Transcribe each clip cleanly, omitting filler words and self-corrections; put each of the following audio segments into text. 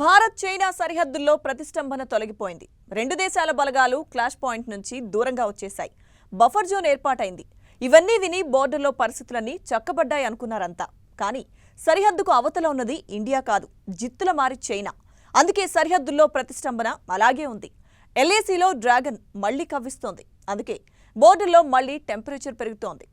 Bharat China సరిహద్దుల్లో ప్రతిష్టంభన తొలగిపోయింది. రెండు దేశాల బలగాలు క్లాష్ పాయింట్ నుంచి దూరంగా వచ్చేశాయి. బఫర్ జోన్ ఏర్పాటైంది. ఇవన్నీ విని బోర్డర్లో పరిస్థితులన్నీ చక్కబడ్డాయి అనుకున్నారంతా. కానీ సరిహద్దుకు అవతల ఉన్నది ఇండియా కాదు, జిత్తుల మారి చైనా. అందుకే సరిహద్దుల్లో ప్రతిష్టంభన అలాగే ఉంది. ఎల్ఏసీలో డ్రాగన్ మళ్లీ కవ్విస్తోంది. అందుకే బోర్డర్లో మళ్లీ టెంపరేచర్ పెరుగుతోంది.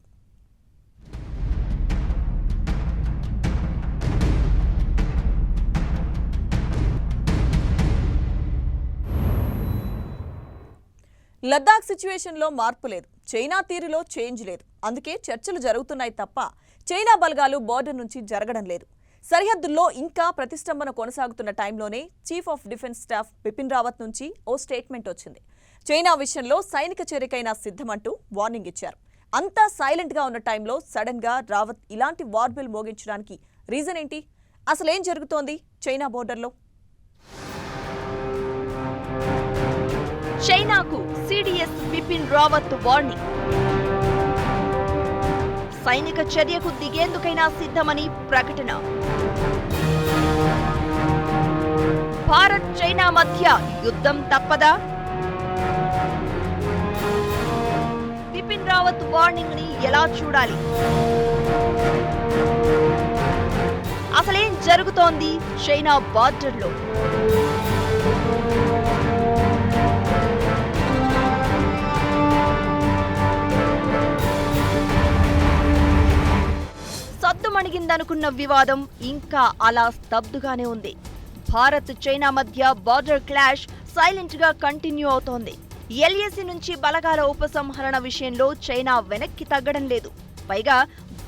లద్దాఖ్ సిచ్యువేషన్లో మార్పు లేదు, చైనా తీరులో చేంజ్ లేదు. అందుకే చర్చలు జరుగుతున్నాయి తప్ప చైనా బలగాలు బోర్డర్ నుంచి జరగడం లేదు. సరిహద్దుల్లో ఇంకా ప్రతిష్టంభన కొనసాగుతున్న టైంలోనే chief of defence staff Bipin Rawat నుంచి ఓ స్టేట్మెంట్ వచ్చింది. చైనా విషయంలో సైనిక చర్యకైనా సిద్ధమంటూ వార్నింగ్ ఇచ్చారు. అంతా సైలెంట్గా ఉన్న టైంలో సడన్గా రావత్ ఇలాంటి వార్బెల్ మోగించడానికి రీజన్ ఏంటి? అసలేం జరుగుతోంది చైనా బోర్డర్లో? చైనాకు సిడిఎస్ బిపిన్ రావత్ వార్నింగ్. సైనిక చర్యకు దిగేందుకైనా సిద్ధమని ప్రకటన. భారత్ చైనా మధ్య యుద్ధం తప్పదా? బిపిన్ రావత్ వార్నింగ్ ని ఎలా చూడాలి? అసలేం జరుగుతోంది చైనా బార్డర్లో? సద్దుమణిగిందనుకున్న వివాదం ఇంకా అలా స్తబ్దుగానే ఉంది. భారత్ చైనా మధ్య బార్డర్ క్లాష్ సైలెంట్ గా కంటిన్యూ అవుతోంది. ఎల్ఏసీ నుంచి బలగాల ఉపసంహరణ విషయంలో చైనా వెనక్కి తగ్గడం లేదు. పైగా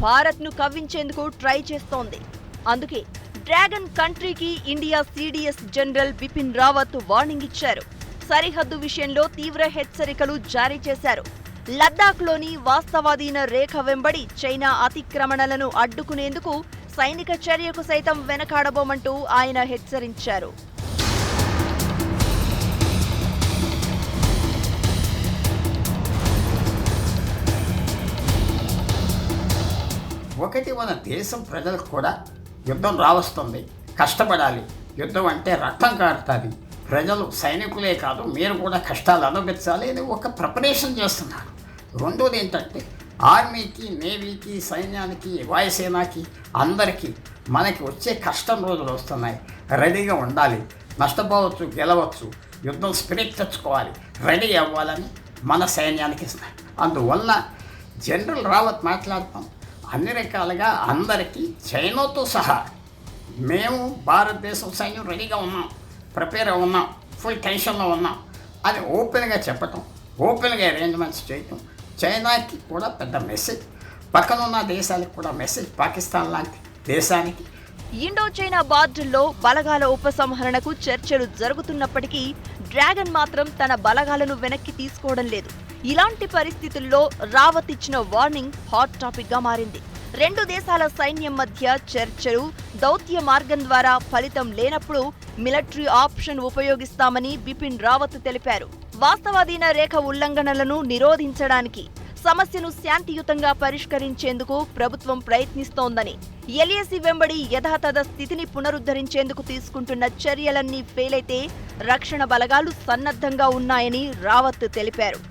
భారత్ ను కవ్వించేందుకు ట్రై చేస్తోంది. అందుకే డ్రాగన్ కంట్రీకి India CDS general Bipin Rawat warning ఇచ్చారు. సరిహద్దు విషయంలో తీవ్ర హెచ్చరికలు జారీ చేశారు. లద్దాఖ్లోని వాస్తవాధీన రేఖ వెంబడి చైనా అతిక్రమణలను అడ్డుకునేందుకు సైనిక చర్యకు సైతం వెనకాడబోమంటూ ఆయన హెచ్చరించారు. ఒకటి, మన దేశం ప్రజలకు కూడా యుద్ధం రావస్తుంది, కష్టపడాలి. యుద్ధం అంటే రక్తం కారుతుంది. ప్రజలు సైనికులే కాదు, మీరు కూడా కష్టాలు అనుభవించాలి అని ఒక ప్రిపరేషన్ చేస్తున్నారు. రెండోది ఏంటంటే ఆర్మీకి, నేవీకి, సైన్యానికి, వాయుసేనకి అందరికీ మనకి వచ్చే కష్టం రోజులు వస్తున్నాయి. రెడీగా ఉండాలి. నష్టపోవచ్చు, గెలవచ్చు. యుద్ధం స్పిరిట్ తెచ్చుకోవాలి, రెడీ అవ్వాలని మన సైన్యానికి ఇస్తున్నారు. అందువల్ల జనరల్ రావత్ మాట్లాడతాం అన్ని రకాలుగా అందరికీ చైనాతో సహా మేము భారతదేశం సైన్యం రెడీగా ఉన్నాం, ప్రిపేర్ ఉన్నాం, ఫుల్ టెన్షన్లో ఉన్నాం అని ఓపెన్గా చెప్పటం, ఓపెన్గా అరేంజ్మెంట్స్ చేయటం చైనాకి కూడా పెద్ద మెసేజ్. పక్కనున్న దేశాలకు కూడా మెసేజ్. పాకిస్తాన్ లాంటి దేశానికి. ఇండో చైనా బార్డర్లో బలగాల ఉపసంహరణకు చర్చలు జరుగుతున్నప్పటికీ డ్రాగన్ మాత్రం తన బలగాలను వెనక్కి తీసుకోవడం లేదు. ఇలాంటి పరిస్థితుల్లో రావత్ ఇచ్చిన వార్నింగ్ హాట్ టాపిక్ గా మారింది. రెండు దేశాల సైన్యం మధ్య చర్చలు దౌత్య మార్గం ద్వారా ఫలితం లేనప్పుడు మిలిటరీ ఆప్షన్ ఉపయోగిస్తామని బిపిన్ రావత్ తెలిపారు. వాస్తవాధీన రేఖ ఉల్లంఘనలను నిరోధించడానికి, సమస్యను శాంతియుతంగా పరిష్కరించేందుకు ప్రభుత్వం ప్రయత్నిస్తోందని, ఎల్ఏసీ వెంబడి యథాతథ స్థితిని పునరుద్ధరించేందుకు తీసుకుంటున్న చర్యలన్నీ ఫెయిల్ అయితే రక్షణ బలగాలు సన్నద్ధంగా ఉన్నాయని రావత్ తెలిపారు.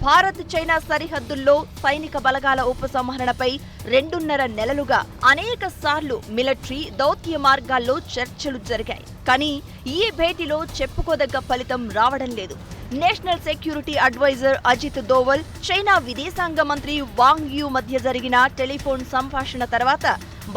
భారత్ చైనా సరిహద్దుల్లో సైనిక బలగాల ఉపసంహరణపై 2.5 నెలలుగా అనేక సార్లు మిలిటరీ దౌత్య మార్గాల్లో చర్చలు జరిగాయి. కానీ ఈ భేటీలో చెప్పుకోదగ్గ ఫలితం రావడం లేదు. National security adviser Ajit Doval, China విదేశాంగ మంత్రి వాంగ్ యూ మధ్య జరిగిన టెలిఫోన్ సంభాషణ తర్వాత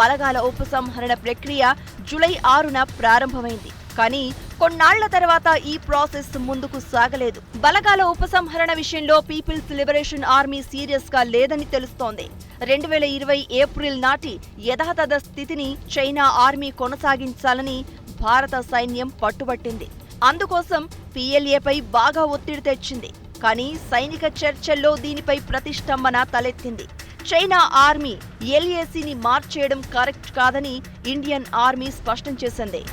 బలగాల ఉపసంహరణ ప్రక్రియ జూలై 6న ప్రారంభమైంది. కానీ కొన్నాళ్ల తర్వాత ఈ ప్రాసెస్ ముందుకు సాగలేదు. బలగాల ఉపసంహరణ విషయంలో పీపుల్స్ లిబరేషన్ ఆర్మీ సీరియస్ గా లేదని తెలుస్తోంది. 2020 ఏప్రిల్ నాటి యథాతథ స్థితిని చైనా ఆర్మీ కొనసాగించాలని భారత సైన్యం పట్టుబట్టింది. అందుకోసం పీఎల్ఏపై బాగా ఒత్తిడి తెచ్చింది. కానీ సైనిక చర్చల్లో దీనిపై ప్రతిష్టంభన తలెత్తింది. చైనా ఆర్మీ ఎల్ఏసీని మార్చేయడం కరెక్ట్ కాదని ఇండియన్ ఆర్మీ స్పష్టం చేసింది.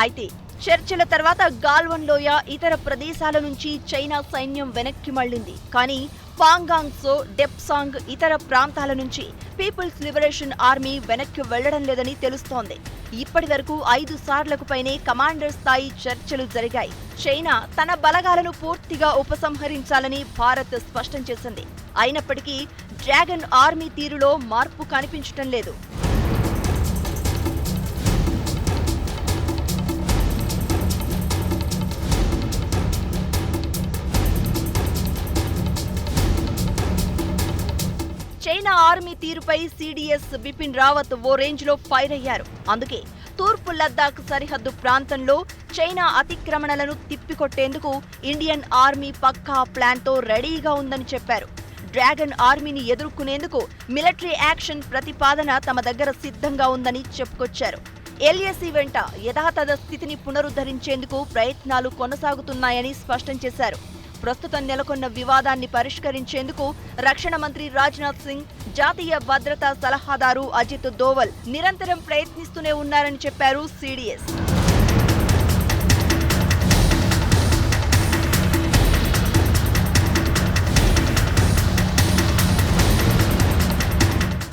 అయితే చర్చల తర్వాత గాల్వన్ లోయ ఇతర ప్రదేశాల నుంచి చైనా సైన్యం వెనక్కి మళ్లింది. కానీ పాంగాంగ్ సో, డెప్సాంగ్ ఇతర ప్రాంతాల నుంచి పీపుల్స్ లిబరేషన్ ఆర్మీ వెనక్కి వెళ్లడం లేదని తెలుస్తోంది. ఇప్పటి వరకు 5 సార్లకు పైనే కమాండర్ స్థాయి చర్చలు జరిగాయి. చైనా తన బలగాలను పూర్తిగా ఉపసంహరించాలని భారత్ స్పష్టం చేసింది. అయినప్పటికీ డ్రాగన్ ఆర్మీ తీరులో మార్పు కనిపించటం లేదు. చైనా ఆర్మీ తీరుపై సిడిఎస్ బిపిన్ రావత్ ఓ రేంజ్ లో ఫైర్ అయ్యారు. అందుకే తూర్పు లద్దాఖ్ సరిహద్దు ప్రాంతంలో చైనా అతిక్రమణలను తిప్పికొట్టేందుకు ఇండియన్ ఆర్మీ పక్కా ప్లాన్ తో రెడీగా ఉందని చెప్పారు. డ్రాగన్ ఆర్మీని ఎదుర్కొనేందుకు మిలిటరీ యాక్షన్ ప్రతిపాదన తమ దగ్గర సిద్ధంగా ఉందని చెప్పుకొచ్చారు. ఎల్ఏసీ వెంట యథాతథ స్థితిని పునరుద్ధరించేందుకు ప్రయత్నాలు కొనసాగుతున్నాయని స్పష్టం చేశారు. ప్రస్తుతం నెలకొన్న వివాదాన్ని పరిష్కరించేందుకు రక్షణ మంత్రి రాజ్నాథ్ సింగ్, జాతీయ భద్రతా సలహాదారు అజిత్ దోవల్ నిరంతరం ప్రయత్నిస్తూనే ఉన్నారని చెప్పారు సిడిఎస్.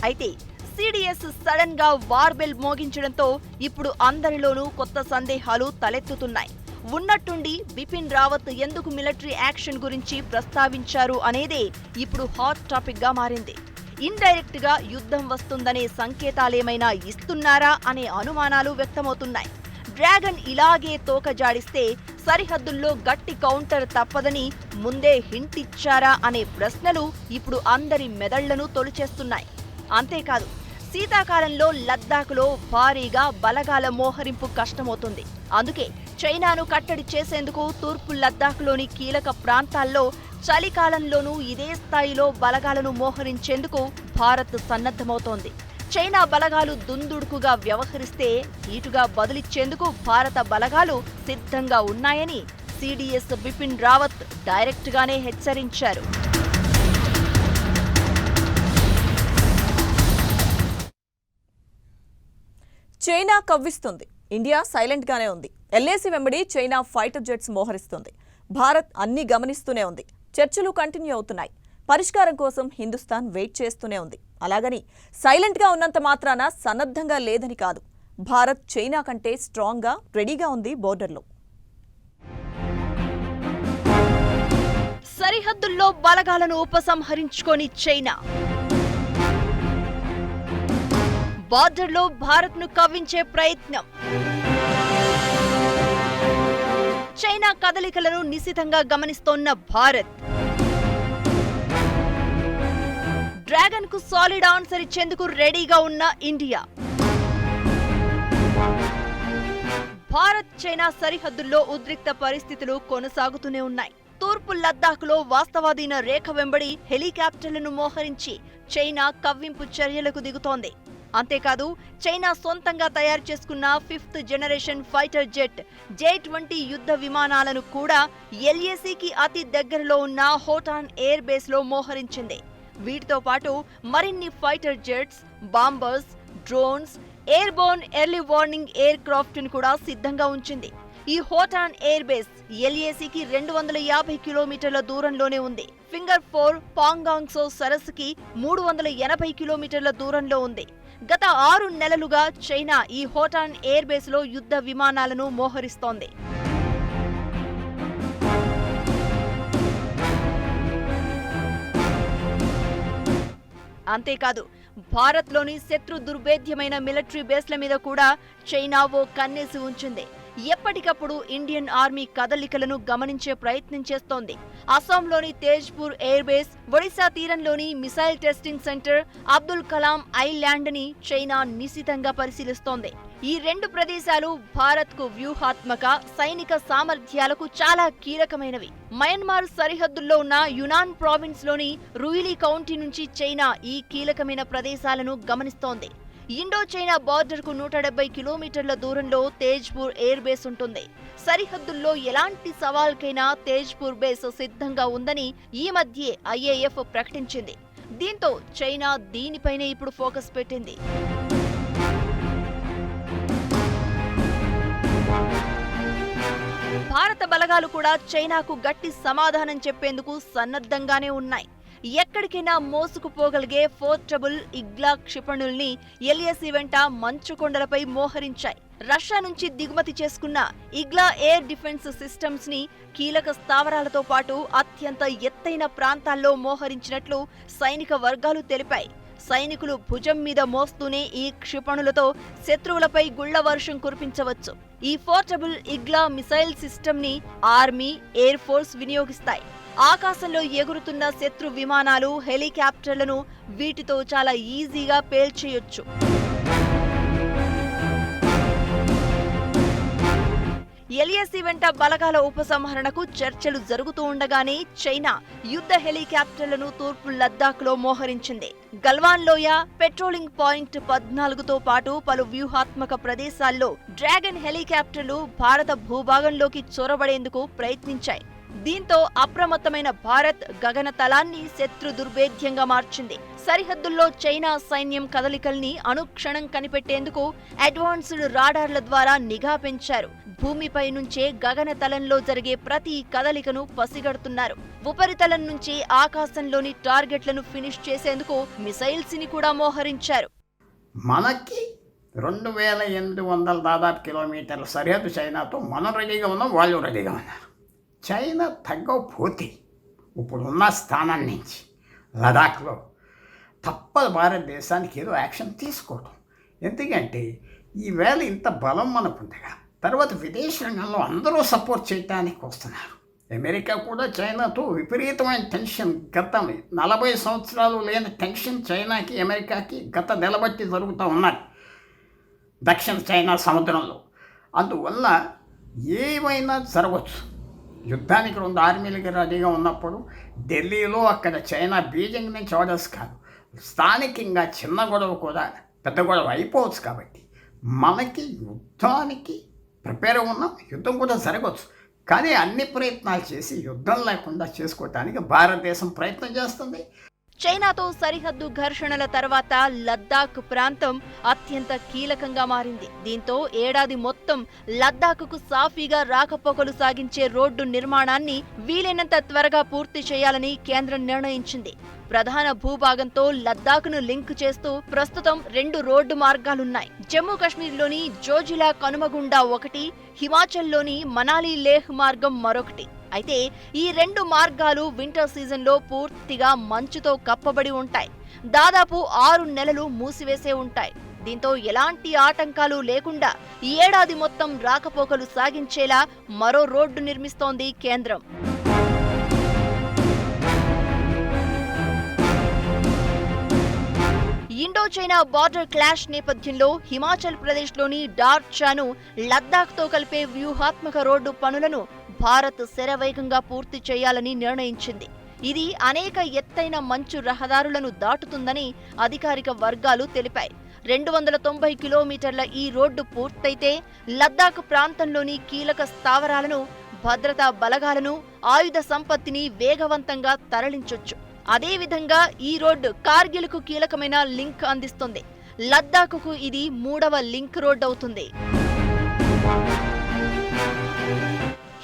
అయితే సిడిఎస్ సడన్ గా వార్బెల్ మోగించడంతో ఇప్పుడు అందరిలోనూ కొత్త సందేహాలు తలెత్తుతున్నాయి. ఉన్నట్టుండి బిపిన్ రావత్ ఎందుకు మిలిటరీ యాక్షన్ గురించి ప్రస్తావించారు అనేదే ఇప్పుడు హాట్ టాపిక్ గా మారింది. ఇండైరెక్ట్ గా యుద్ధం వస్తుందనే సంకేతాలేమైనా ఇస్తున్నారా అనే అనుమానాలు వ్యక్తమవుతున్నాయి. డ్రాగన్ ఇలాగే తోక జాడిస్తే సరిహద్దుల్లో గట్టి కౌంటర్ తప్పదని ముందే హింట్ ఇచ్చారా అనే ప్రశ్నలు ఇప్పుడు అందరి మెదళ్లను తొలిచేస్తున్నాయి. అంతేకాదు, శీతాకాలంలో లద్దాఖ్లో భారీగా బలగాల మోహరింపు కష్టమవుతుంది. అందుకే చైనాను కట్టడి చేసేందుకు తూర్పు లద్దాఖ్లోని కీలక ప్రాంతాల్లో చలికాలంలోనూ ఇదే స్థాయిలో బలగాలను మోహరించేందుకు భారత్ సన్నద్ధమవుతోంది. చైనా బలగాలు దుందుడుకుగా వ్యవహరిస్తే ఈటుగా బదులిచ్చేందుకు భారత బలగాలు సిద్ధంగా ఉన్నాయని సిడిఎస్ బిపిన్ రావత్ డైరెక్ట్ గానే హెచ్చరించారు. చైనా కవ్విస్తుంది, ఇండియా సైలెంట్ గానే ఉంది. ఎల్ఏసీ వెంబడి చైనా ఫైటర్ జెట్స్ మోహరిస్తుంది. భారత్ అన్ని గమనిస్తూనే ఉంది. చర్చలు కంటిన్యూ అవుతున్నాయి. పరిష్కారం కోసం హిందుస్థాన్ వెయిట్ చేస్తూనే ఉంది. అలాగని సైలెంట్ గా ఉన్నంత మాత్రాన సన్నద్ధంగా లేదని కాదు. భారత్ చైనా కంటే స్ట్రాంగ్ గా రెడీగా ఉంది బోర్డర్లో. సరిహద్దుల్లో బలగాలను ఉపసంహరించుకొని చైనా బార్డర్లో భారత్ ను కవ్వించే ప్రయత్నం. చైనా కదలికలను నిశితంగా గమనిస్తోన్న భారత్ డ్రాగన్ కు సాలిడ్ ఆన్సర్ ఇచ్చేందుకు రెడీగా ఉన్న ఇండియా. భారత్ చైనా సరిహద్దుల్లో ఉద్రిక్త పరిస్థితులు కొనసాగుతూనే ఉన్నాయి. తూర్పు లద్దాఖ్లో వాస్తవాధీన రేఖ వెంబడి హెలికాప్టర్లను మోహరించి చైనా కవ్వింపు చర్యలకు దిగుతోంది. అంతేకాదు, చైనా సొంతంగా తయారు చేసుకున్న 5th generation fighter jet J-20 యుద్ధ విమానాలను కూడా ఎల్ఏసీకి అతి దగ్గరలో ఉన్న హోటాన్ ఎయిర్ బేస్ లో మోహరించింది. వీటితో పాటు మరిన్ని fighter jets, bombers, drones, air Born early warning air craft ను కూడా సిద్ధంగా ఉంచింది. ఈ హోటాన్ ఎయిర్ బేస్ ఎల్ఏసీకి 250 కిలోమీటర్ల దూరంలోనే ఉంది. ఫింగర్ 4 పాంగాంగ్ సో సరస్సుకి 380 కిలోమీటర్ల దూరంలో ఉంది. గత 6 నెలలుగా చైనా ఈ హోటాన్ ఎయిర్ బేస్ లో యుద్ధ విమానాలను మోహరిస్తోంది. అంతేకాదు, భారత్లోని శత్రు దుర్భేద్యమైన మిలిటరీ బేస్ల మీద కూడా చైనా ఓ కన్నేసి ఉంచింది. ఎప్పటికప్పుడు ఇండియన్ ఆర్మీ కదలికలను గమనించే ప్రయత్నం చేస్తోంది. అస్సాంలోని తేజ్పూర్ ఎయిర్ బేస్, ఒడిశా తీరంలోని missile testing centre, Abdul Kalam island ని చైనా నిశితంగా పరిశీలిస్తోంది. ఈ 2 ప్రదేశాలు భారత్ కు వ్యూహాత్మక సైనిక సామర్థ్యాలకు చాలా కీలకమైనవి. మయన్మార్ సరిహద్దుల్లో ఉన్న యునాన్ ప్రావిన్స్ లోని రుయిలీ కౌంటీ నుంచి చైనా ఈ కీలకమైన ప్రదేశాలను గమనిస్తోంది. ఇండో చైనా బార్డర్ కు 170 కిలోమీటర్ల దూరంలో తేజ్పూర్ ఎయిర్ బేస్ ఉంటుంది. సరిహద్దుల్లో ఎలాంటి సవాల్కైనా తేజ్పూర్ బేస్ సిద్ధంగా ఉందని ఈ మధ్యే ఐఏఎఫ్ ప్రకటించింది. దీంతో చైనా దీనిపైనే ఇప్పుడు ఫోకస్ పెట్టింది. భారత బలగాలు కూడా చైనాకు గట్టి సమాధానం చెప్పేందుకు సన్నద్ధంగానే ఉన్నాయి. ఎక్కడికైనా మోసుకుపోగలిగే పోర్టబుల్ ఇగ్లా క్షిపణుల్ని ఎల్ఏసీ వెంట మంచు కొండలపై మోహరించాయి. రష్యా నుంచి దిగుమతి చేసుకున్న ఇగ్లా ఎయిర్ డిఫెన్స్ సిస్టమ్స్ ని కీలక స్థావరాలతో పాటు అత్యంత ఎత్తైన ప్రాంతాల్లో మోహరించినట్లు సైనిక వర్గాలు తెలిపాయి. సైనికులు భుజం మీద మోస్తూనే ఈ క్షిపణులతో శత్రువులపై గుళ్ల వర్షం కురిపించవచ్చు. ఈ పోర్టబుల్ ఇగ్లా మిసైల్ సిస్టమ్ ని ఆర్మీ, ఎయిర్ ఫోర్స్ వినియోగిస్తాయి. ఆకాశంలో ఎగురుతున్న శత్రు విమానాలు, హెలికాప్టర్లను వీటితో చాలా ఈజీగా పేల్చేయొచ్చు. ఎల్ఏసీ వెంట బలగాల ఉపసంహరణకు చర్చలు జరుగుతూ ఉండగానే చైనా యుద్ధ హెలికాప్టర్లను తూర్పు లద్దాఖ్లో మోహరించింది. గల్వాన్ లోయ, పెట్రోలింగ్ పాయింట్ 14తో పాటు పలు వ్యూహాత్మక ప్రదేశాల్లో డ్రాగన్ హెలికాప్టర్లు భారత భూభాగంలోకి చొరబడేందుకు ప్రయత్నించాయి. దీంతో అప్రమత్తమైన భారత్ గగనతలాన్ని శత్రు దుర్భేద్యంగా మార్చింది. సరిహద్దుల్లో చైనా సైన్యం కదలికల్ని అనుక్షణం కనిపెట్టేందుకు అడ్వాన్స్డ్ రాడార్ల ద్వారా నిఘా పెంచారు. భూమిపై నుంచే గగనతలంలో జరిగే ప్రతి కదలికను పసిగడుతున్నారు. ఉపరితలం నుంచి ఆకాశంలోని టార్గెట్లను ఫినిష్ చేసేందుకు మిసైల్స్ ని కూడా మోహరించారు. మనకి 2800 దాదాపు కిలోమీటర్ల సరిహద్దు చైనాతో మనం రెడీగా ఉన్నాం, వాళ్ళు రెడీగా ఉన్నారు. చైనా తగ్గకపోతే ఇప్పుడున్న స్థానం నుంచి లదాఖ్లో తప్పదు భారతదేశానికి ఏదో యాక్షన్ తీసుకోవటం. ఎందుకంటే ఈవేళ ఇంత బలం మనకుండగా తర్వాత విదేశీ రంగంలో అందరూ సపోర్ట్ చేయడానికి వస్తున్నారు. అమెరికా కూడా చైనాతో విపరీతమైన టెన్షన్, గత 40 సంవత్సరాలు లేని టెన్షన్ చైనాకి అమెరికాకి గత నెలబట్టి జరుగుతూ ఉన్నాయి దక్షిణ చైనా సముద్రంలో. అందువల్ల ఏమైనా జరగవచ్చు. యుద్ధానికి 2 ఆర్మీలకి రెడీగా ఉన్నప్పుడు ఢిల్లీలో అక్కడ చైనా బీజింగ్ నుంచి ఆర్డర్స్ కాదు, స్థానికంగా చిన్న గొడవ కూడా పెద్ద గొడవ అయిపోవచ్చు. కాబట్టి మనకి యుద్ధానికి ప్రిపేర్ ఉన్నాం, యుద్ధం కూడా జరగవచ్చు. కానీ అన్ని ప్రయత్నాలు చేసి యుద్ధం లేకుండా చేసుకోవటానికి భారతదేశం ప్రయత్నం చేస్తుంది. చైనాతో సరిహద్దు ఘర్షణల తర్వాత లద్దాఖ్ ప్రాంతం అత్యంత కీలకంగా మారింది. దీంతో ఏడాది మొత్తం లద్దాఖ్కు సాఫీగా రాకపోకలు సాగించే రోడ్డు నిర్మాణాన్ని వీలైనంత త్వరగా పూర్తి చేయాలని కేంద్రం నిర్ణయించింది. ప్రధాన భూభాగంతో లద్దాఖ్ను లింక్ చేస్తూ ప్రస్తుతం 2 రోడ్డు మార్గాలున్నాయి. జమ్మూ కాశ్మీర్లోని జోజిలా కనుమగుండా ఒకటి, హిమాచల్లోని మనాలి లేహ్ మార్గం మరొకటి. అయితే ఈ 2 మార్గాలు వింటర్ సీజన్లో పూర్తిగా మంచుతో కప్పబడి ఉంటాయి. దాదాపు 6 నెలలు మూసివేసే ఉంటాయి. దీంతో ఎలాంటి ఆటంకాలు లేకుండా ఈ ఏడాది మొత్తం రాకపోకలు సాగించేలా మరో రోడ్డు నిర్మిస్తోంది కేంద్రం. ఇండో చైనా బార్డర్ క్లాష్ నేపథ్యంలో హిమాచల్ ప్రదేశ్లోని డార్చాను లద్దాఖ్తో కలిపే వ్యూహాత్మక రోడ్డు పనులను భారత్ శరవేగంగా పూర్తి చేయాలని నిర్ణయించింది. ఇది అనేక ఎత్తైన మంచు రహదారులను దాటుతుందని అధికారిక వర్గాలు తెలిపాయి. 290 కిలోమీటర్ల ఈ రోడ్డు పూర్తయితే లద్దాఖ్ ప్రాంతంలోని కీలక స్థావరాలను, భద్రతా బలగాలను, ఆయుధ సంపత్తిని వేగవంతంగా తరలించొచ్చు. అదేవిధంగా ఈ రోడ్డు కార్గిల్కు కీలకమైన లింక్ అందిస్తుంది. లద్దాఖ్కు ఇది 3వ లింక్ రోడ్ అవుతుంది.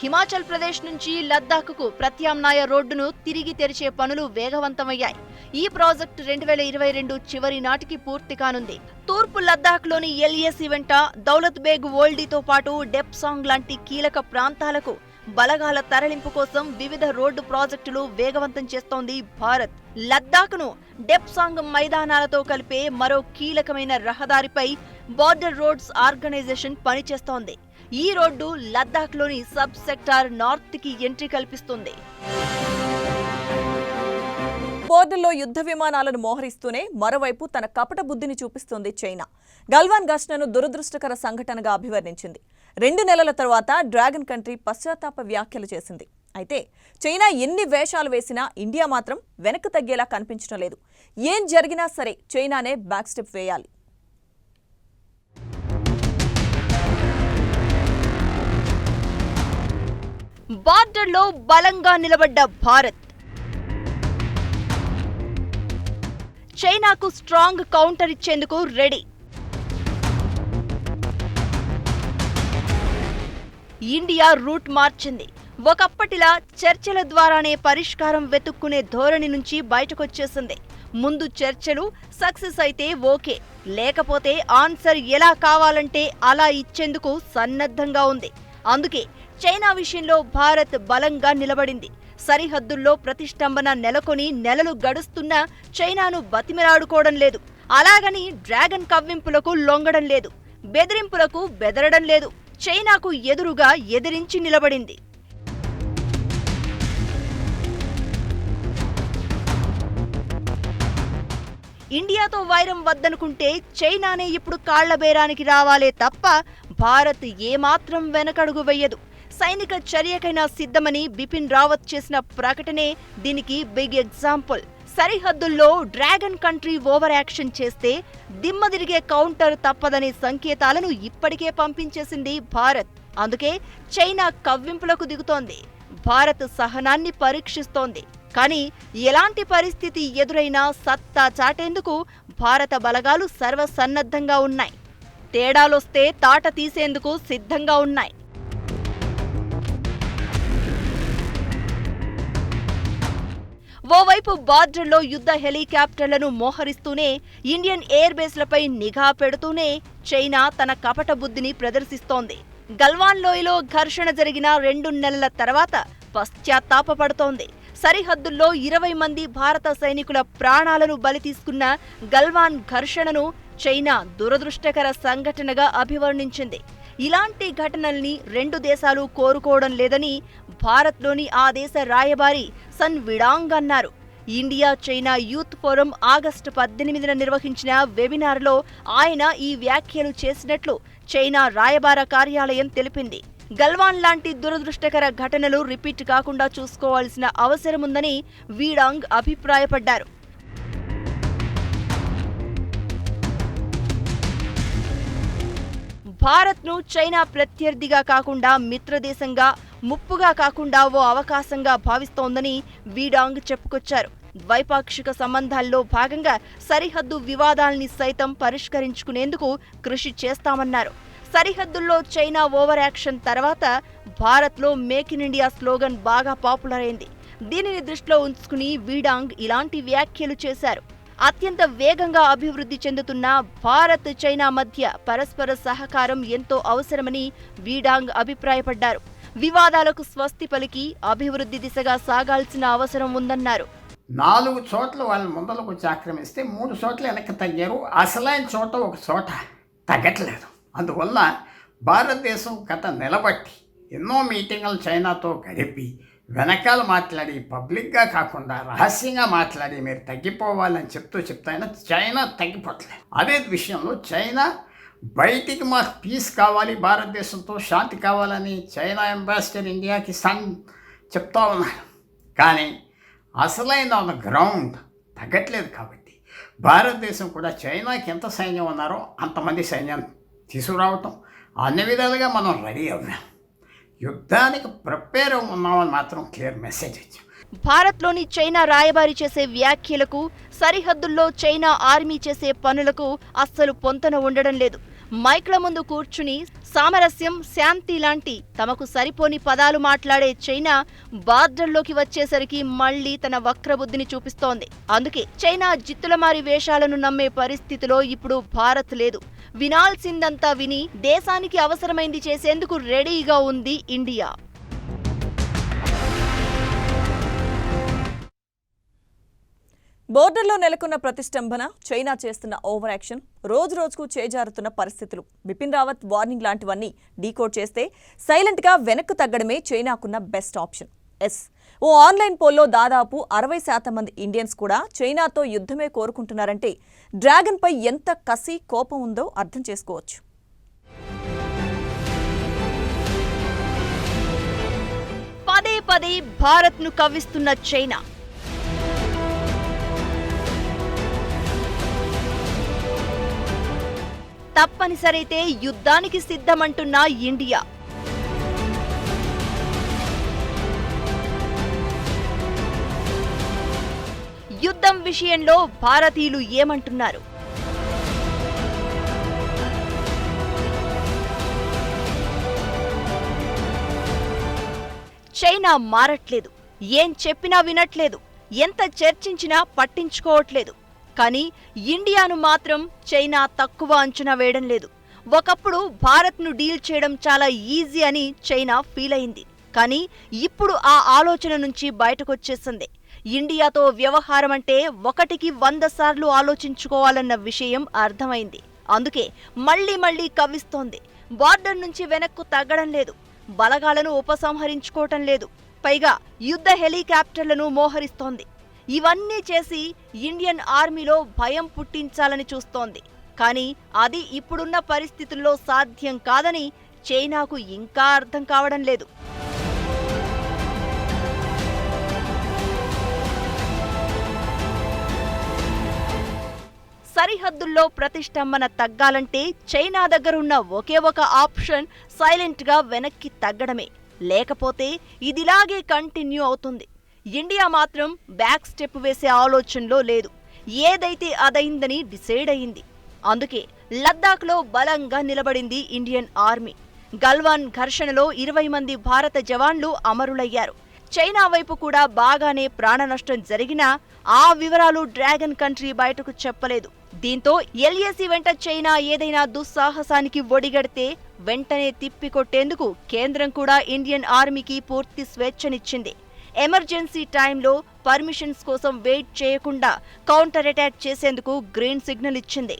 హిమాచల్ ప్రదేశ్ నుంచి లద్దాఖ్కు ప్రత్యామ్నాయ రోడ్డును తిరిగి తెరిచే పనులు వేగవంతమయ్యాయి. ఈ ప్రాజెక్టు 2022 చివరి నాటికి పూర్తి కానుంది. తూర్పు లద్దాఖ్లోని ఎల్ఏసీ వెంట దౌలత్ బేగ్ ఓల్డీతో పాటు డెప్సాంగ్ లాంటి కీలక ప్రాంతాలకు బలగాల తరలింపు కోసం వివిధ రోడ్డు ప్రాజెక్టులు వేగవంతం చేస్తోంది భారత్. లద్దాఖ్ను డెప్సాంగ్ మైదానాలతో కలిపే మరో కీలకమైన రహదారిపై బార్డర్ రోడ్స్ ఆర్గనైజేషన్ పనిచేస్తోంది. ఈ రోడ్డు లద్దాఖ్లోని సబ్ సెక్టార్ నార్త్ కి ఎంట్రీ కల్పిస్తుంది. బోర్డర్లో యుద్ధ విమానాలను మోహరిస్తూనే మరోవైపు తన కపట బుద్ధిని చూపిస్తోంది చైనా. గల్వాన్ ఘటనను దురదృష్టకర సంఘటనగా అభివర్ణించింది. 2 నెలల తర్వాత డ్రాగన్ కంట్రీ పశ్చాత్తాప వ్యాఖ్యలు చేసింది. అయితే చైనా ఎన్ని వేషాలు వేసినా ఇండియా మాత్రం వెనక్కి తగ్గేలా కనిపించడం లేదు. ఏం జరిగినా సరే చైనానే బ్యాక్ స్టెప్ వేయాలి. బార్డర్లో బలంగా నిలబడ్డ భారత్ చైనాకు స్ట్రాంగ్ కౌంటర్ ఇచ్చేందుకు రెడీ. ఇండియా రూట్ మార్చింది. ఒకప్పటిలా చర్చల ద్వారానే పరిష్కారం వెతుక్కునే ధోరణి నుంచి బయటకొచ్చేసింది. ముందు చర్చలు సక్సెస్ అయితే ఓకే, లేకపోతే ఆన్సర్ ఎలా కావాలంటే అలా ఇచ్చేందుకు సన్నద్ధంగా ఉంది. అందుకే చైనా విషయంలో భారత్ బలంగా నిలబడింది. సరిహద్దుల్లో ప్రతిష్టంభన నెలకొని నెలలు గడుస్తున్నా చైనాను బతిమిలాడుకోవడం లేదు. అలాగని డ్రాగన్ కవ్వింపులకు లొంగడం లేదు, బెదిరింపులకు బెదరడం లేదు. చైనాకు ఎదురుగా ఎదిరించి నిలబడింది. ఇండియాతో వైరం వద్దనుకుంటే చైనానే ఇప్పుడు కాళ్ల బేరానికి రావాలే తప్ప భారత్ ఏమాత్రం వెనకడుగు వెయ్యదు. సైనిక చర్యకైనా సిద్ధమని బిపిన్ రావత్ చేసిన ప్రకటనే దీనికి బిగ్ ఎగ్జాంపుల్. సరిహద్దుల్లో డ్రాగన్ కంట్రీ ఓవర్ యాక్షన్ చేస్తే దిమ్మదిరిగే కౌంటర్ తప్పదనే సంకేతాలను ఇప్పటికే పంపించేసింది భారత్. అందుకే చైనా కవ్వింపులకు దిగుతోంది, భారత్ సహనాన్ని పరీక్షిస్తోంది. కానీ ఎలాంటి పరిస్థితి ఎదురైనా సత్తా చాటేందుకు భారత బలగాలు సర్వసన్నద్ధంగా ఉన్నాయి. తేడాలొస్తే తాట తీసేందుకు సిద్ధంగా ఉన్నాయి. ఓవైపు బార్డర్లో యుద్ధ హెలికాప్టర్లను మోహరిస్తూనే, ఇండియన్ ఎయిర్ బేస్లపై నిఘా పెడుతూనే చైనా తన కపట బుద్ధిని ప్రదర్శిస్తోంది. గల్వాన్ లోయలో ఘర్షణ జరిగిన 2 నెలల తర్వాత పశ్చాత్తాపపడుతోంది. సరిహద్దుల్లో 20 మంది భారత సైనికుల ప్రాణాలను బలి తీసుకున్న గల్వాన్ ఘర్షణను చైనా దురదృష్టకర సంఘటనగా అభివర్ణించింది. ఇలాంటి ఘటనల్ని 2 దేశాలు కోరుకోవడం లేదని భారత్లోని ఆ దేశ రాయబారి సన్ విడాంగ్ అన్నారు. India China youth forum August 18న నిర్వహించిన వెబినార్లో ఆయన ఈ వ్యాఖ్యలు చేసినట్లు చైనా రాయబార కార్యాలయం తెలిపింది. గల్వాన్ లాంటి దురదృష్టకర ఘటనలు రిపీట్ కాకుండా చూసుకోవాల్సిన అవసరముందని వీడాంగ్ అభిప్రాయపడ్డారు. భారత్ను చైనా ప్రత్యర్థిగా కాకుండా మిత్రదేశంగా, ముప్పుగా కాకుండా ఓ అవకాశంగా భావిస్తోందని వీడాంగ్ చెప్పుకొచ్చారు. ద్వైపాక్షిక సంబంధాల్లో భాగంగా సరిహద్దు వివాదాల్ని సైతం పరిష్కరించుకునేందుకు కృషి చేస్తామన్నారు. సరిహద్దుల్లో చైనా ఓవర్ యాక్షన్ తర్వాత భారత్లో మేక్ ఇన్ ఇండియా స్లోగన్ బాగా పాపులర్ అయింది. దీనిని దృష్టిలో ఉంచుకుని వీడాంగ్ ఇలాంటి వ్యాఖ్యలు చేశారు. అత్యంత వేగంగా అభివృద్ధి చెందుతున్న భారత్ చైనా మధ్య పరస్పర సహకారం ఎంతో అవసరమని వీడాంగ్ అభిప్రాయపడ్డారు. వివాదాలకు స్వస్తి పలికి అభివృద్ధి దిశగా సాగాల్సిన అవసరం ఉందన్నారు. 4 చోట్ల వాళ్ళు ముందరకు వచ్చి ఆక్రమిస్తే 3 చోట్ల వెనక్కి తగ్గారు. అసలైన చోట ఒక చోట తగ్గట్లేదు. అందువల్ల భారతదేశం గత నిలబట్టి ఎన్నో మీటింగులు చైనాతో గడిపి వెనకాల మాట్లాడి పబ్లిక్గా కాకుండా రహస్యంగా మాట్లాడి మీరు తగ్గిపోవాలని చెప్తాయినా చైనా తగ్గిపోవట్లేదు. అదే విషయంలో చైనా బయటికి మాకు పీస్ కావాలి, భారతదేశంతో శాంతి కావాలని చైనా అంబాసిడర్ ఇండియాకి చెప్తా ఉన్నారు. కానీ అసలైన గ్రౌండ్ తగ్గట్లేదు. కాబట్టి భారతదేశం కూడా చైనాకి ఎంత సైన్యం ఉన్నారో అంతమంది సైన్యం తీసుకురావటం, అన్ని విధాలుగా మనం రెడీ అవ్వాం, యుద్ధానికి ప్రిపేర్ ఉన్నామని మాత్రం క్లియర్ మెసేజ్ ఇచ్చాం. భారత్లోని చైనా రాయబారి చేసే వ్యాఖ్యలకు, సరిహద్దుల్లో చైనా ఆర్మీ చేసే పనులకు అస్సలు పొంతన ఉండడం లేదు. మైక్ల ముందు కూర్చుని సామరస్యం, శాంతి లాంటి తమకు సరిపోని పదాలు మాట్లాడే చైనా బార్డర్లోకి వచ్చేసరికి మళ్లీ తన వక్రబుద్ధిని చూపిస్తోంది. అందుకే చైనా జిత్తులమారి వేషాలను నమ్మే పరిస్థితిలో ఇప్పుడు భారత్ లేదు. వినాల్సిందంతా విని దేశానికి అవసరమైంది చేసేందుకు రెడీగా ఉంది ఇండియా. బోర్డర్లో నెలకొన్న ప్రతిష్టంభన, చైనా చేస్తున్న ఓవర్ యాక్షన్, రోజురోజుకు చేజారుతున్న పరిస్థితులు, బిపిన్ రావత్ వార్నింగ్ లాంటివన్నీ డీకోడ్ చేస్తే సైలెంట్గా వెనక్కు తగ్గడమే చైనాకున్న బెస్ట్ ఆప్షన్. ఓ ఆన్లైన్ పోల్లో దాదాపు 60% మంది ఇండియన్స్ కూడా చైనాతో యుద్ధమే కోరుకుంటున్నారంటే డ్రాగన్ పై ఎంత కసి, కోపం ఉందో అర్థం చేసుకోవచ్చు. పదే పదే భారత్ను కవ్విస్తున్న చైనా, తప్పనిసరైతే యుద్ధానికి సిద్ధమంటున్న ఇండియా. యుద్ధం విషయంలో భారతీయులు ఏమంటున్నారు? చైనా మారట్లేదు, ఏం చెప్పినా వినట్లేదు, ఎంత చర్చించినా పట్టించుకోవట్లేదు. కానీ ఇండియాను మాత్రం చైనా తక్కువ అంచనా వేయడం లేదు. ఒకప్పుడు భారత్ను డీల్ చేయడం చాలా ఈజీ అని చైనా ఫీల్ అయింది. కానీ ఇప్పుడు ఆ ఆలోచన నుంచి బయటకొచ్చేసింది. ఇండియాతో వ్యవహారం అంటే 1కి 100 సార్లు ఆలోచించుకోవాలన్న విషయం అర్థమైంది. అందుకే మళ్లీ కవ్విస్తోంది. బార్డర్ నుంచి వెనక్కు తగ్గడం లేదు, బలగాలను ఉపసంహరించుకోవటం లేదు, పైగా యుద్ధ హెలికాప్టర్లను మోహరిస్తోంది. ఇవన్నీ చేసి ఇండియన్ ఆర్మీలో భయం పుట్టించాలని చూస్తోంది. కానీ అది ఇప్పుడున్న పరిస్థితుల్లో సాధ్యం కాదని చైనాకు ఇంకా అర్థం కావడం లేదు. సరిహద్దుల్లో ప్రతిష్టంభన తగ్గాలంటే చైనా దగ్గరున్న ఒకే ఒక ఆప్షన్ సైలెంట్గా వెనక్కి తగ్గడమే. లేకపోతే ఇదిలాగే కంటిన్యూ అవుతుంది. ఇండియా మాత్రం బ్యాక్ స్టెప్ వేసే ఆలోచనలో లేదు. ఏదైతే అదైందని డిసైడ్ అయింది. అందుకే లద్దాఖ్లో బలంగా నిలబడింది ఇండియన్ ఆర్మీ. గల్వాన్ ఘర్షణలో 20 మంది భారత జవాన్లు అమరులయ్యారు. చైనా వైపు కూడా బాగానే ప్రాణనష్టం జరిగినా ఆ వివరాలు డ్రాగన్ కంట్రీ బయటకు చెప్పలేదు. దీంతో ఎల్ఏసీ వెంట చైనా ఏదైనా దుస్సాహసానికి ఒడిగడితే వెంటనే తిప్పికొట్టేందుకు కేంద్రం కూడా ఇండియన్ ఆర్మీకి పూర్తి స్వేచ్ఛనిచ్చింది. ఎమర్జెన్సీ టైంలో పర్మిషన్స్ కోసం వెయిట్ చేయకుండా కౌంటర్ అటాక్ చేసేందుకు గ్రీన్ సిగ్నల్ ఇచ్చింది.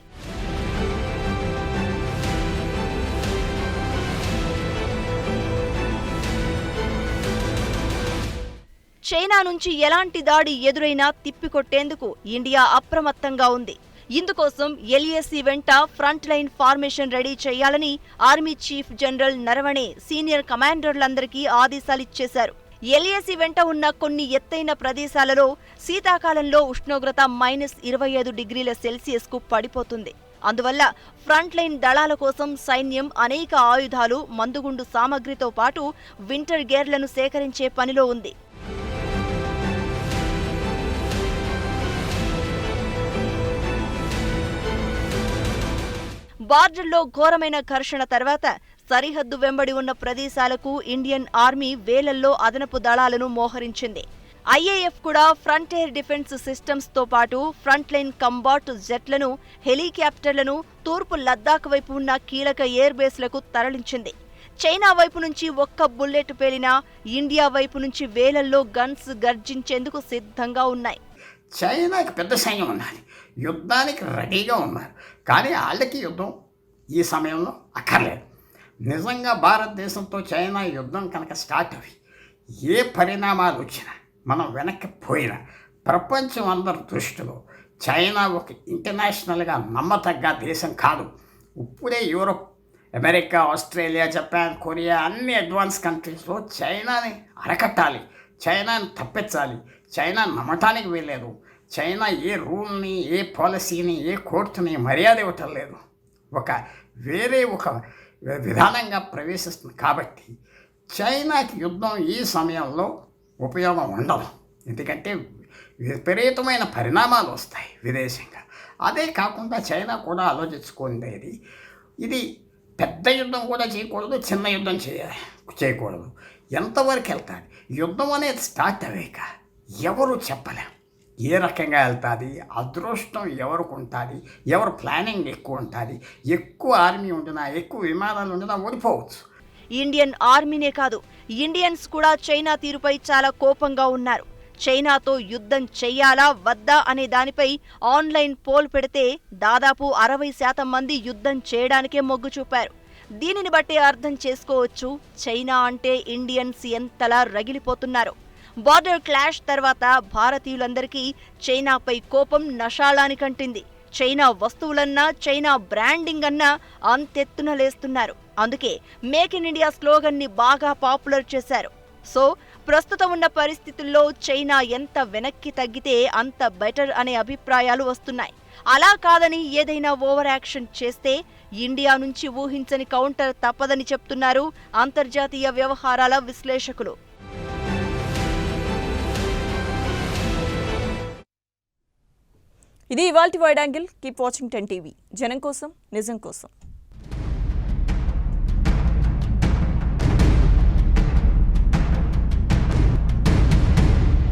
చైనా నుంచి ఎలాంటి దాడి ఎదురైనా తిప్పికొట్టేందుకు ఇండియా అప్రమత్తంగా ఉంది. ఇందుకోసం ఎల్ఏసీ వెంట ఫ్రంట్ లైన్ ఫార్మేషన్ రెడీ చేయాలని army chief general Naravane senior కమాండర్లందరికీ ఆదేశాలిచ్చేశారు. ఎల్ఏసీ వెంట ఉన్న కొన్ని ఎత్తైన ప్రదేశాలలో శీతాకాలంలో ఉష్ణోగ్రత -25 డిగ్రీల సెల్సియస్కు పడిపోతుంది. అందువల్ల ఫ్రంట్ లైన్ దళాల కోసం సైన్యం అనేక ఆయుధాలు, మందుగుండు సామగ్రితో పాటు వింటర్ గేర్లను సేకరించే పనిలో ఉంది. బార్డర్లో ఘోరమైన ఘర్షణ తర్వాత సరిహద్దు వెంబడి ఉన్న ప్రదేశాలకు ఇండియన్ ఆర్మీ వేలల్లో అదనపు దళాలను మోహరించింది. ఐఏఎఫ్ కూడా ఫ్రంటియర్ డిఫెన్స్ సిస్టమ్స్తో పాటు ఫ్రంట్ లైన్ కంబాట్ జెట్లను, హెలికాప్టర్లను తూర్పు లద్దాఖ్ వైపు ఉన్న కీలక ఎయిర్ బేస్లకు తరలించింది. చైనా వైపు నుంచి ఒక్క బుల్లెట్ పేలినా ఇండియా వైపు నుంచి వేలల్లో గన్స్ గర్జించేందుకు సిద్ధంగా ఉన్నాయి. చైనాకి పెద్ద సైన్యం ఉన్నది, యుద్ధానికి రెడీగా ఉన్నారు. కానీ వాళ్ళకి యుద్ధం ఈ సమయంలో అక్కర్లేదు. నిజంగా భారతదేశంతో చైనా యుద్ధం కనుక స్టార్ట్ అవి ఏ పరిణామాలు వచ్చినా, మనం వెనక్కి పోయినా, ప్రపంచం అందరి దృష్టిలో చైనా ఒక ఇంటర్నేషనల్గా నమ్మతగ్గ దేశం కాదు. ఇప్పుడే Europe, America, Australia, Japan, Korea అన్ని అడ్వాన్స్ కంట్రీస్లో చైనాని అరకట్టాలి, చైనాని తప్పించాలి, చైనా నమ్మటానికి వీల్లేదు, చైనా ఏ రూల్ని, ఏ పాలసీని, ఏ కోర్టుని మర్యాద ఇవ్వటం లేదు, వేరే ఒక విధానంగా ప్రవేశిస్తుంది. కాబట్టి చైనాకి యుద్ధం ఈ సమయంలో ఉపయోగం ఉండదు. ఎందుకంటే విపరీతమైన పరిణామాలు వస్తాయి విదేశంగా. అదే కాకుండా చైనా కూడా ఆలోచించుకునేది, ఇది పెద్ద యుద్ధం కూడా చేయకూడదు, చిన్న యుద్ధం చేయకూడదు. ఎంతవరకు వెళ్తాది యుద్ధం అనేది స్టార్ట్ అయ్యాక ఎవరు చెప్పలేం ఏ రకంగా వెళ్తుంది, అదృష్టం ఎవరికి ఉంటుంది, ఎవరు ప్లానింగ్ ఎక్కువ ఉంటుంది, ఎక్కువ ఆర్మీ ఉంటున్నా, ఎక్కువ విమానాలు ఉంటున్నా ఓడిపోవచ్చు. ఇండియన్ ఆర్మీనే కాదు, ఇండియన్స్ కూడా చైనా తీరుపై చాలా కోపంగా ఉన్నారు. చైనాతో యుద్ధం చెయ్యాలా వద్దా అనే దానిపై ఆన్లైన్ పోల్ పెడితే దాదాపు 60% మంది యుద్ధం చేయడానికే మొగ్గు చూపారు. దీనిని బట్టి అర్థం చేసుకోవచ్చు చైనా అంటే ఇండియన్స్ ఎంతలా రగిలిపోతున్నారు. బార్డర్ క్లాష్ తర్వాత భారతీయులందరికీ చైనాపై కోపం నషాళానికంటింది. చైనా వస్తువులన్నా, చైనా బ్రాండింగ్ అన్నా అంతెత్తున లేస్తున్నారు. అందుకే మేక్ ఇన్ ఇండియా స్లోగన్ని బాగా పాపులర్ చేశారు. సో ప్రస్తుతం ఉన్న పరిస్థితుల్లో చైనా ఎంత వెనక్కి తగ్గితే అంత బెటర్ అనే అభిప్రాయాలు వస్తున్నాయి. అలా కాదని ఏదైనా ఓవర్ యాక్షన్ చేస్తే ఇండియా నుంచి ఊహించని కౌంటర్ తప్పదని చెప్తున్నారు అంతర్జాతీయ వ్యవహారాల విశ్లేషకులు. ఇది ఇవాల్టి wide angle. Keep watching 10 TV. జనం కోసం, నిజం కోసం.